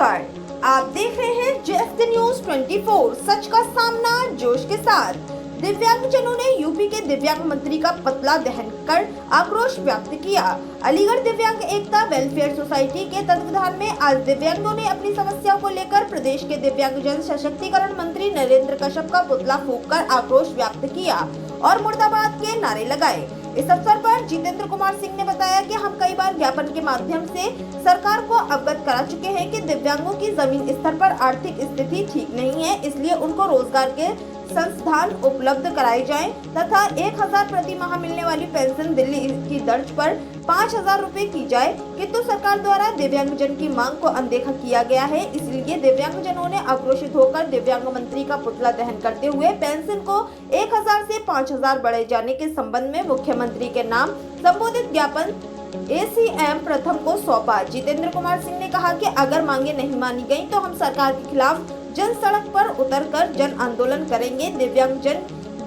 नमस्कार, आप देख रहे हैं JSK न्यूज 24 सच का सामना जोश के साथ। दिव्यांगजनों ने यूपी के दिव्यांग मंत्री का पुतला दहन कर आक्रोश व्यक्त किया। अलीगढ़ दिव्यांग एकता वेलफेयर सोसाइटी के तत्वाधान में आज दिव्यांगों ने अपनी समस्याओं को लेकर प्रदेश के दिव्यांगजन सशक्तिकरण मंत्री नरेंद्र कश्यप का पुतला फूंककर आक्रोश व्यक्त किया और मुर्दाबाद के नारे लगाए। इस अवसर पर जितेंद्र कुमार सिंह ने बताया कि हम कई बार ज्ञापन के माध्यम से सरकार को अवगत करा चुके हैं कि दिव्यांगों की जमीन स्तर पर आर्थिक स्थिति ठीक नहीं है, इसलिए उनको रोजगार के संस्थान उपलब्ध कराए जाएं तथा 1000 प्रति माह मिलने वाली पेंशन दिल्ली की दर्ज पर 5000 रुपए की जाए, किंतु सरकार द्वारा दिव्यांगजन की मांग को अनदेखा किया गया है। इसलिए दिव्यांगजनों ने आक्रोशित होकर दिव्यांग मंत्री का पुतला दहन करते हुए पेंशन को 1000 से 5000 बढ़ाए जाने के संबंध में मुख्यमंत्री के नाम संबोधित ज्ञापन ACM प्रथम को सौंपा। जितेंद्र कुमार सिंह ने कहा कि अगर मांगे नहीं मानी गयी तो हम सरकार के खिलाफ जन सड़क पर उतरकर जन आंदोलन करेंगे। दिव्यांगजन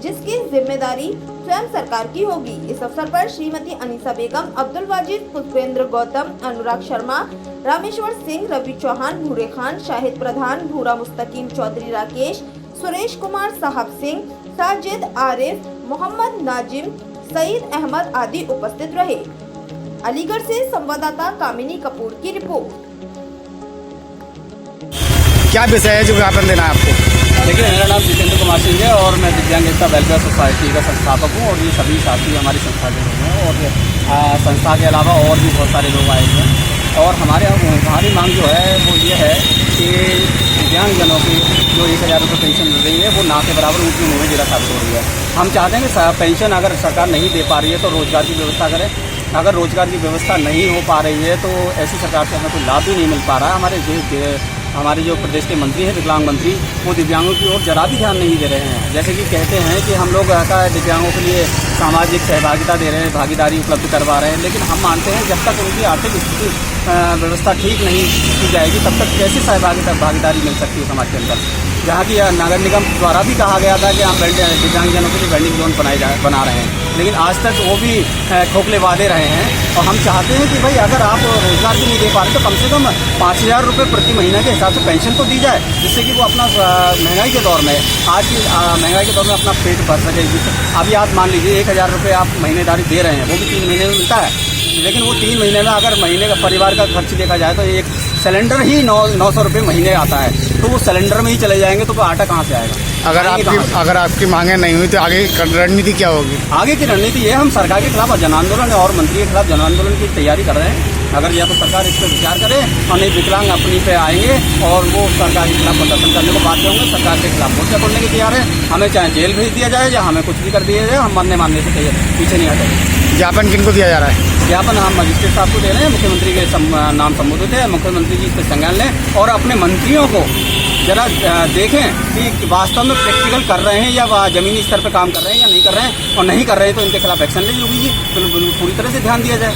जिसकी जिम्मेदारी स्वयं सरकार की होगी। इस अवसर पर श्रीमती अनीसा बेगम, अब्दुल वाजिद, पुष्पेंद्र गौतम, अनुराग शर्मा, रामेश्वर सिंह, रवि चौहान, भूरे खान, शाहिद प्रधान, भूरा मुस्तकीम चौधरी, राकेश, सुरेश कुमार, साहब सिंह, साजिद, आरिफ, मोहम्मद नाजिम, सईद अहमद आदि उपस्थित रहे। अलीगढ़ से संवाददाता कामिनी कपूर की रिपोर्ट। क्या विषय है जो ज्ञापन देना है आपको? देखिए, मेरा नाम जितेंद्र कुमार सिंह है और मैं दिव्यांग एकता वेलफेयर सोसाइटी का संस्थापक हूँ और ये सभी साथी हमारी संस्था के लोग हैं और संस्था के अलावा और भी बहुत सारे लोग आए हुए हैं। और हमारी मांग जो है वो ये है कि दिव्यांगजनों की जो 1000 रुपये पेंशन मिल रही है वो ना के बराबर उनकी मुँह में गिरा साबित हो रही है। हम चाहते हैं कि पेंशन अगर सरकार नहीं दे पा रही है तो रोजगार की व्यवस्था करें। अगर रोजगार की व्यवस्था नहीं हो पा रही है तो ऐसी सरकार से हमें कोई लाभ भी नहीं मिल पा रहा है। हमारे जो प्रदेश के मंत्री हैं, विकलांग मंत्री, वो दिव्यांगों की ओर जरा भी ध्यान नहीं दे रहे हैं। जैसे कि कहते हैं कि हम लोग दिव्यांगों के लिए सामाजिक सहभागिता दे रहे हैं, भागीदारी उपलब्ध करवा रहे हैं, लेकिन हम मानते हैं जब तक उनकी आर्थिक स्थिति व्यवस्था ठीक नहीं की जाएगी तब तक कैसे भागीदारी मिल सकती है समाज के अंदर। जहाँ की नगर निगम द्वारा भी कहा गया था कि हम दिव्यांगजनों के लिए वेंडिंग जोन बना रहे हैं, लेकिन आज तक वो भी खोखले वादे रहे हैं। और हम चाहते हैं कि भाई अगर आप रोजगार भी नहीं दे पा रहे तो कम से कम 5000 रुपये प्रति महीने के हिसाब से पेंशन तो दी जाए, जिससे कि वो अपना महंगाई के दौर में, आज की महंगाई के दौर में अपना पेट भर सके। अभी आप मान लीजिए 1000 रुपये आप महीनेदारी दे रहे हैं, वो भी 3 महीने में मिलता है, लेकिन वो 3 महीने में अगर महीने का परिवार का खर्च देखा जाए तो एक सिलेंडर ही 900 रुपये महीने आता है, तो वो सिलेंडर में ही चले जाएंगे तो आटा कहाँ से आएगा? अगर आपकी मांगे नहीं हुई तो आगे रणनीति क्या होगी? आगे की रणनीति ये, हम सरकार के खिलाफ जन आंदोलन और मंत्री के खिलाफ जन आंदोलन की तैयारी कर रहे हैं। अगर या तो सरकार इस पर विचार करे और नहीं विकलांग अपनी पे आएंगे और वो सरकार के खिलाफ प्रदर्शन करने को बाध्य होंगे। सरकार के खिलाफ मोर्चा खोलने की तैयार है। हमें चाहे जेल भेज दिया जाए या हमें कुछ भी कर दिया जाए, हम मरने मानने से पीछे नहीं हटेंगे। ज्ञापन किनको दिया जा रहा है? ज्ञापन हम मजिस्ट्रेट साहब को दे रहे हैं। मुख्यमंत्री के नाम संबोधित है। मुख्यमंत्री जी इस पर संज्ञान लें और अपने मंत्रियों को जरा देखें कि वास्तव में प्रैक्टिकल कर रहे हैं या जमीनी स्तर पर काम कर रहे हैं या नहीं कर रहे हैं, और नहीं कर रहे हैं तो इनके खिलाफ एक्शन ले, योगी जी पूरी तरह से ध्यान दिया जाए।